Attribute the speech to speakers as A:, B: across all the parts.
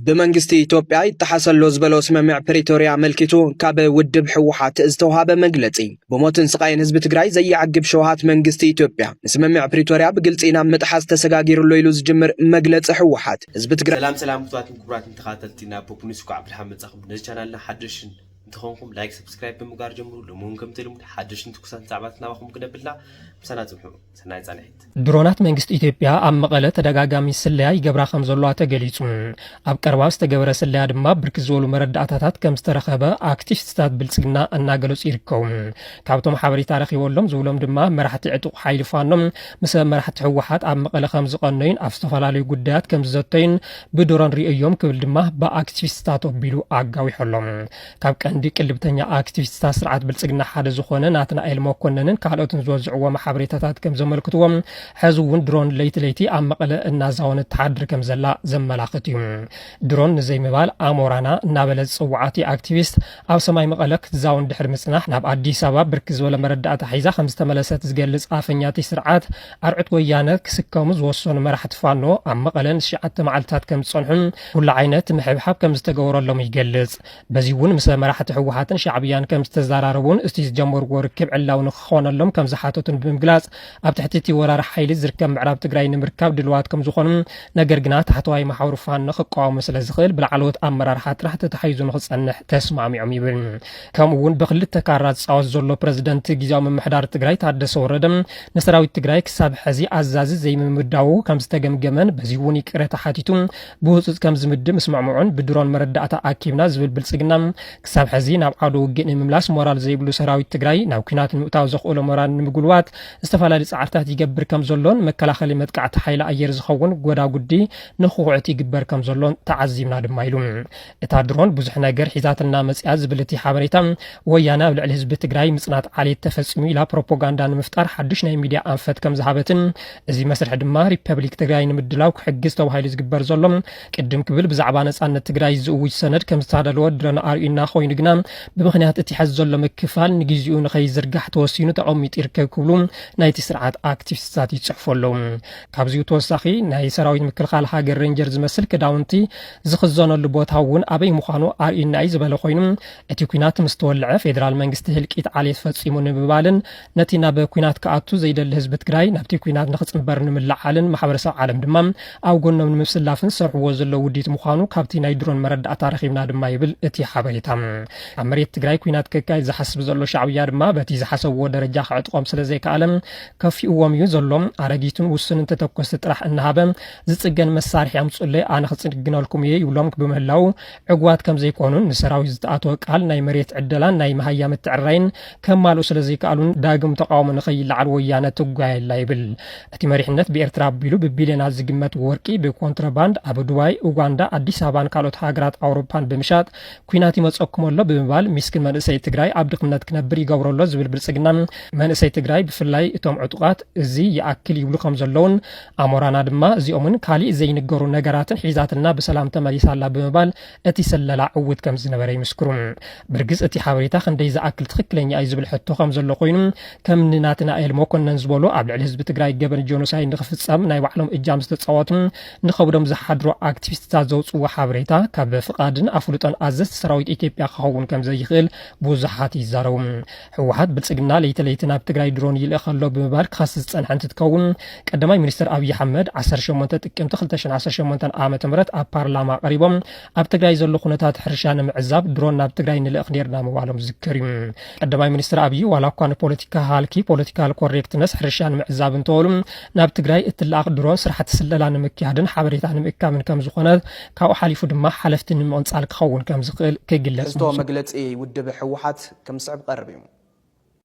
A: بمنجستي إثيوبيا يتحصل لوزبلو سممع بريتوريا ملكتو كاب ودب حوحات ازتوها بمجلتي بموتن سقاين حزب تግራይ زيعقب شوهات منجستي إثيوبيا سممع بريتوريا بقلصينا متحاس تسغاغير لويلوز جمر مجلጽ حوحات حزب تግራይ
B: سلام كواتن كبراتن تخاتلتينا بوبنيسكو عبد الحمد صاحب نز channel حدشن انتخونكم لايك سبسكرايب بمقار جمرو لمونكم تلمو حدشن تكسان صعباتنا واخم كنبلا سنات محو سناي صالحيت
C: درونات منجست إثيوبيا ام مقاله تدغاغامي سلاي يغبرا خمزلوا تغليصو اب قرباس تغبره سلاي دما برك زولو مرداتات كم استرخبه اكتيفستات بلصغنا اناغلص يركو كابتم حبري تاريخي ولم زولم دما مرحت عطق حيل فانم مس مرحت حوحات ام مقاله خمز قنين افستفالالي غدات كم زتين بدوران رييوم كبل دما باكتيفستات بيلو اغاو يحلم كاب قندي قلبتنيا اكتيفستات سرعت بلصغنا حدا زخونه ناتنا ايل مكوننن كالوتن زوزعوا حبريتات كم زملكتوم حزون درون ليتي ام مقله النازاون تحدر كم زلا زملاختيم درون زي مبال امورانا نابل صوعاتي اكتيفيست او سماي مقلك زاون دحر مصنح ناب اديس ابا بركز ولا مردات حيزا خمس تملست زغلص افنياتي سرعات ارعت ويانه كسكم زوسون مرحت فانو ام مقلن شعت معلتات كم صنحن كل عينت محبحب كم استغورلهم يجلص بزيون مس مرحت حوحاتن شعبيان كم استزاراربون استيز جمهور وركب علاون خونلهم كم زحاتوتن بمجلاص اب تحتتي ورار حيل زركم معراب تግራይ ንምርካብ ድልዋት ከም ዝኾኑ ነገር ግና ታሕተዋይ ማሕበሩ ፋኖ ክቋወሙ ስለ ዝኽእል ብልዓሎት ኣመራርሓ ጥራሕ ተተሓይዙ ንኽጸንሕ ተስማሚዖም ይብል ከምኡውን ብክልተ ካራት ጻወት ዘሎ ፕሬዝደንት ጊዜያዊ ምምሕዳር ትግራይ ታደሰ ወረደ ንሰራዊት ትግራይ ክሳብ ሕዚ ኣዛዚ ዘይምምዳው ከም ዝተገምገመን በዚውን ይቅረ ተሓቲቱ ብውጽጽ ከም ዝምድብ ምስማዕምዑን ብድሮን መረዳእታ ኣኪብና ዝብል ብልጽግና ክሳብ ሕዚ ናብ ዓዶ ውግእ ንምምላስ ሞራል ዘይብሉ ሰራዊት ትግራይ ናብ ኩናት ንምእታው ዘኽእሎ ሞራል ንምጉልዋት استفالالي صعرتات يجبر كم زلون مكلاخلي متقعت حيلا اير زخون غدا غدي نخوعت يجبر كم زلون تعزيمنا دمايلوم اتادرون بزح نجر حيزاتنا مسيا زبلتي حبريتا ويانا بالعل حزب تግራይ مصنات علي تفصمي لا بروباغاندا نمفتار حدش ناي ميديا انفت كم زحبتن ازي مسرح دما ريبابليك تግራይ نمدلاو كحجز توحيل زغبر زلوم قدم كبل بزعبا نصانت تግራይ زوج سند كم استادلو درنا ارينا خوين غنا بمخنيات اتحاز زلو مكفال نغيزيو نخي زرغح توسينو تقوميط يركبكلوم نايتي سرعات اكتيفستات يصحفولهم كابزيو توساخي ناي سراويت مكلخال هاجر رينجرز مسل كداونتي زخزونو لبوتاون ابي مخانو ارينا يزبل خوينم اتيكينات مستولع فيدرال منجست هلقيت عليه فصيمون ببالن نتينا بكوينات كاتو زيدل حزب تግራይ نابتي كوينات نخصنبر نملعالن محبرسب عالم دمام او غنم نمسلافن سرعو زلو وديت مخانو كابتي ناي درون مردا تاريخينا دما يبل اتي حبريتام امريت تግራይ كوينات ككاي زحسب زلو شعبيا دما بتي زحسبو درجه خطقوم سلازي كعالم كفي واميو زلوم አረጊቱን ውስን ተተኮስ ጥራህ እንሃበም ዝጽገን መሳርሕ ያምጹልይ አነ ክጽግናልኩም ይብሎም በመላው ዕጓት ከም ዘይኮኑን ንሰራዊ ዝተአቶ ቃል ናይ መሬት ዕደላን ናይ ማህያ ምትዕራይን ከማሉ ስለዚህ ቃሉን ዳግም ተቃውሞ ንኸይልዓል ወያነ ትጓይ ላይብል እቲ መሪሕነት በኤርትራ ቢሉ በቢሊዮናት ዝግመት ወርቂ በኮንትራባንድ አብ ዱባይ ኡጋንዳ አዲስ አበባን ካልኦት ሃገራት አውሮፓን በመሻጥ ኩናት ይመጽኩምሎ በመባል ሚስኪን መንእሰይ ትግራይ ኣብ ድኽነት ክነብር ይገብረሎ ዝብል ብልጽግና መንእሰይ ትግራይ ብፍላይ እቶም ዕጡቃት እዚ يأكل يبلغهم زلون أمورانا دما زيومن كالي زي نجارو نجارات حيزاتنا بسلام تمالي سالا بمبال اتي سللا عود كم زنبري مسكرون برجز اتي حاوليتا خندي إذا أكل تخكلين يأيز بالحتو خم زلو قوينم كم ناتنا أهل موكن ننزبولو قبل الحزب تግራይ جبن جونوساي نخفت سام ناي وعلم إجام ستتصواتهم نخبرهم زحدرو أكتيفيستات زوج وحابريتا كاب فقادن أفلوتان أزست سراويت إثيوبيا خاون كم زي خيل بوزحات يزاروم حوحات بلصقنا ليتليتنا بتግራይ درون يلخلو بمبال خاص صنحنت تكون قدماي منستر ابي احمد 18 تقمت 2018 عام تمرت ابارلاما قريبهم اب تግራይ ዘሎ ኩነታት ሕርሻን ምዕዛብ ድሮን ናብ ትግራይ ንልእኽ ነርና መዋሎም ዝከሪም ቀዳማይ ሚኒስትር አብይ ዋላኳን ፖለቲካ ሃልኪ ፖለቲካል ኮሬክትነስ ሕርሻን ምዕዛብ እንተወሉም ናብ ትግራይ እትላቕ ድሮን ስራሕቲ ስለላን ምክያድን ሓበሬታን ምእካምን ከም ዝኾነ ካብ ሓሊፉ ድማ ሓለፍትን ምንጻል ክኸውን ከም ዝኽእል ከግለጽ
A: ነው መግለጽ ውድብ ሕወሓት ከም ስዕብ ቀርብ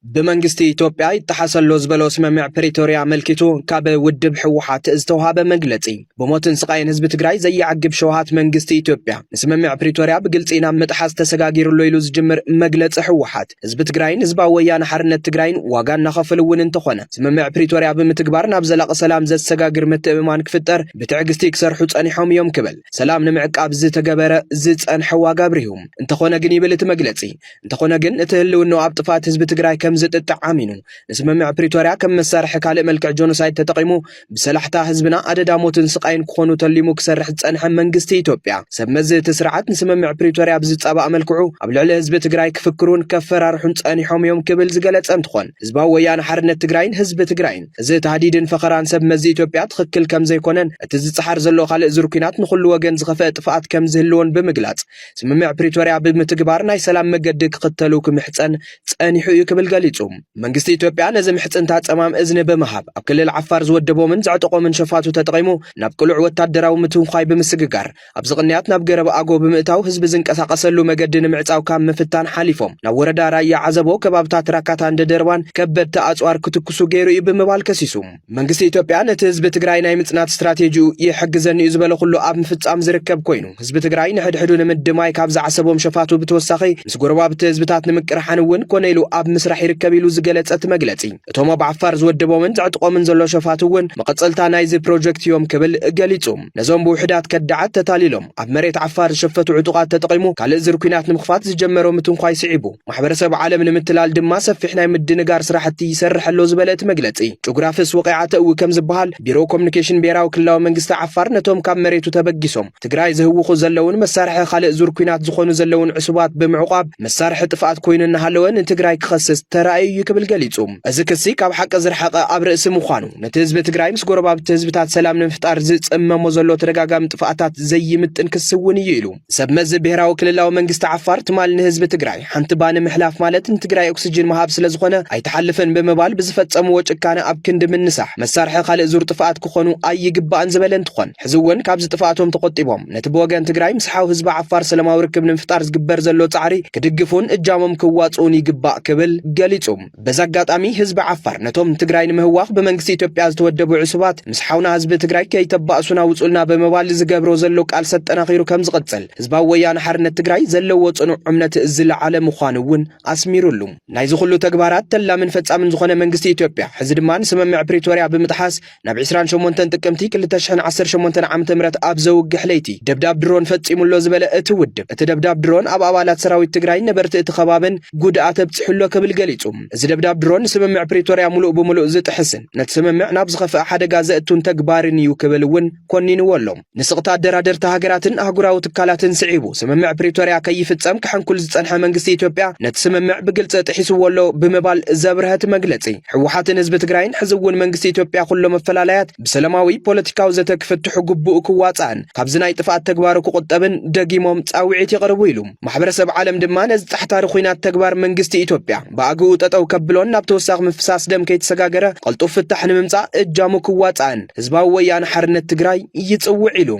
A: بمنجستي إثيوبيا يتحصل لوزبلو سممع بريتوريا ملكتو كاب ودب حوحات ازتوها بمجلتي بموتن سقاين حزب تግራይ زيعقب شوهات منجستي إثيوبيا سممع بريتوريا بقلصينا متحاس تسغاغير لويلوز جمر مجلጽ حوحات حزب تግራይ نزبا ويانا حرነት تግራይን ዋጋና خفلውን እንተኾነ سممع بريتوريا بمتግባር ናብ ዘላቕ ሰላም ዘሰጋግር ምትእማን ክፍጠር ብትዕግስቲ ክሰርሑ ጸኒሖም እዮም ክብል ሰላም ንምዕቃብ ዝተገበረ ዝጸንሐ ዋጋ ብሪሁም እንተኾነ ግን ይብል እቲ መግለጺ እንተኾነ ግን እቲ ህልውናው ኣብ ጥፋት ህዝብ ትግራይ كم زت عامينو نسمع بريتوريا كم مسارح كالي ملك جونوسايد تتقيمو بسلحتا حزبنا عددا موتن سقاين كونو تليمو كسرح تصنح منغستي إثيوبيا سمز تسرعات نسمع بريتوريا بزصابا ملكعو ابلعل حزب تግራይ كفكرون كفرارحون صانيحوم يوم كبل زغلص انتخون حزبا ويان حرነት تግራይን حزب تግራይን እዚ ተሃዲድን ፈኸራን ሰብ መዚ ኢትዮጵያ ትኽክል ከም ዘይኮነን እቲ ዝጽሓር ዘሎ ካልእ ዝርኩናት ንኹሉ ወገን ዝኸፈ ጥፋት ከም ዝህልዎን ብምግላጽ ስምምዕ ፕሪቶሪያ ብምትግባር ናይ ሰላም መገዲ ክኽተሉ ክምሕፀን ጸኒሑ እዩ ክብል ገሊጹ መንግስቲ ኢትዮጵያ ነዚ ምሕፅንታ ጸማም እዝኒ ብምሃብ ኣብ ክልል ዓፋር ዝወደቦምን ዘዕጠቆምን ሸፋቱ ተጠቂሙ ናብ ቅሉዕ ወታደራዊ ምትንኳይ ብምስግጋር ኣብ ዝቕንያት ናብ ገረብ ኣጎ ብምእታው ህዝቢ ዝንቀሳቐሰሉ መገዲ ንምዕጻው ካብ ምፍታን ሓሊፎም ናብ ወረዳ ራያ ዓዘቦ ከባብታት ራካታ እንደደርባን ከበድቲ ኣጽዋር ክትክሱ ገይሩ እዩ ብምባል ከሲሱ መንግስቲ ኢትዮጵያ ነቲ ህዝቢ ትግራይ ናይ ምጽናት ስትራቴጂኡ ይሕግዘኒ እዩ ዝበለ ኩሉ ኣብ ምፍጻም ዝርከብ ኮይኑ ህዝቢ ትግራይ ንሕድሕዱ ንምድማይ ካብ ዝዓሰቦም ሸፋቱ ብተወሳኺ ምስ ጎረባብቲ ህዝብታት ንምቅርሓን እውን ኮነ ኢሉ ኣብ ምስራሕ ይርከብ ኢሉ ዝገለጸት መግለጺ እቶም ኣብ ዓፋር ዝወደቦምን ዘዕጥቆምን ዘሎ ሸፋቱ እውን መቐጸልታ ናይዚ ፕሮጀክት እዮም ክብል ገሊጹ ነዞም ብውሕዳት ከዳዓት ተታሊሎም ኣብ መሬት ዓፋር ዝሸፈቱ ዕጡቃት ተጠቂሙ ካልእ ዝርኩናት ንምኽፋት ዝጀመሮ ምትንኳይ ስዒቡ ማሕበረሰብ ዓለም ንምትላል ድማ ሰፊሕ ናይ ምድንጋር ስራሕቲ ይሰርሕ ኣሎ ዝበለት መግለጺ ጂኦግራፊስ ወቂዓተ እው ከም ዝበሃል ቢሮ ኮሙኒኬሽን ብሔራዊ ክልላዊ መንግስቲ ዓፋር ነቶም ካብ መሬቱ ተበጊሶም ትግራይ ዝህውኹ ዘለውን መሳርሒ ካልእ ዙርኩናት ዝኾኑ ዘለውን ዕሱባት ብምዕቋብ መሳርሒ ጥፋት ኮይኑ እናሃለወን ትግራይ ክኸስስ ተራእዩ ክብል ገሊጹ እዚ ክሲ ካብ ሓቂ ዝርሐቀ ኣብ ርእሲ ምዃኑ ነቲ ህዝቢ ትግራይ ምስ ጎረባብቲ ህዝብታት ሰላም ንምፍጣር ዝጽመሞ ዘሎ ተደጋጋሚ ጥፋኣታት ዘይምጥን ክስውን እዩ ኢሉ ሰብ መዚ ብሔራዊ ክልላዊ መንግስቲ ዓፋር ትማል ንህዝቢ ትግራይ ሓንቲ ባነ ምሕላፍ ማለት ንትግራይ ኦክሲጅን መሃብ ስለ ዝኾነ ኣይተሓልፈን ብምባል ብዝፈጸምዎ ጭካነ ኣብ ክንዲ ምንሳሕ መሳርሒ ካልእ ዙር ጥፋኣት ክኾኑ ኣይግባእን ዝበለ እንትኾን ሕዚ እውን ካብዚ ጥፋኣቶም ተቆጢቦም ነቲ ብወገን ትግራይ ምስሓው ህዝቢ ዓፋር ሰላማዊ ርክብ ንምፍጣር ዝግበር ዘሎ ጻዕሪ ክድግፉን እጃሞም ክዋጽኡን ይግባእ ክብል ገሊጹ በዛ አጋጣሚ ህዝቢ ዓፋር ነቶም ትግራይ ንምህዋኽ ብመንግስቲ ኢትዮጵያ ዝተወደቡ ዕሱባት ምስሓውና ህዝቢ ትግራይ ከይተባእሱና ውጹልና ብምባል ዝገብሮ ዘሎ ቃል ሰጠናኺሩ ከም ዝቕጽል ህዝባዊ ወያነ ሓርነት ትግራይ ዘለዎ ጽኑዕ እምነት ዝለዓለ ምዃኑ እውን ኣስሚሩሉ ናይ ዝኹሉ ተግባራት ተላምን ፈጻምን ዝኾነ መንግስቲ ኢትዮጵያ ሕዚ ድማ ስምምዕ ፕሪቶሪያ ብምጥሓስ ናብ 28 ጥቅምቲ 2018 ዓ.ም ኣብ ዘውግሕ ለይቲ ደብዳብ ድሮን ፈጺሙሎ ዝበለ እቲ ውድብ እቲ ደብዳብ ድሮን ኣብ ኣባላት ሰራዊት ትግራይ ነበርቲ እቲ ከባብን ጉድኣት ኣብጽሕሎ ክብል ገሊጹ እዚ ደብዳብ ድሮን ስምምዕ ፕሪቶሪያ ሙሉእ ብምሉእ ዝጥሕስን ነቲ ስምምዕ ናብ ዝኸፍአ ሓደጋ ዘእቱን ተግባርን እዩ ክብል እውን ኮኒንዎ ኣሎ ንስቕታ ኣደራደርቲ ሃገራትን ኣህጉራዊ ትካላትን ስዒቡ ስምምዕ ፕሪቶሪያ ከይፍጸም ክሕንኩል ዝጸንሐ መንግስቲ ኢትዮጵያ ነቲ ስምምዕ ብግልጽ ጥሒስዎ ኣሎ ብምባል ዘብርህት መግለጺ ሕወሓትን ህዝቢ ትግራይን ሕዚ እውን መንግስቲ ኢትዮጵያ ኩሎም መፈላላያት ብሰላማዊ ፖለቲካዊ ዘተ ክፍትሑ ግቡእ ክዋጻእን ካብዚ ናይ ጥፋት ተግባሩ ክቁጠብን ደጊሞም ጻውዒት ይቕርቡ ኢሉ ማሕበረሰብ ዓለም ድማ ነዚ ጻሕታሪ ኩናት ተግባር መንግስቲ ኢትዮጵያ ብኣግኡ ጠጠው ከብሎን ናብ ተወሳኺ ምፍሳስ ደም ከይተሰጋገረ ቀልጡፍ ፍታሕ ንምምጻእ እጃሙ ክዋጻእን ህዝባዊ ወያነ ሓርነት ትግራይ ይጽውዕ ኢሉ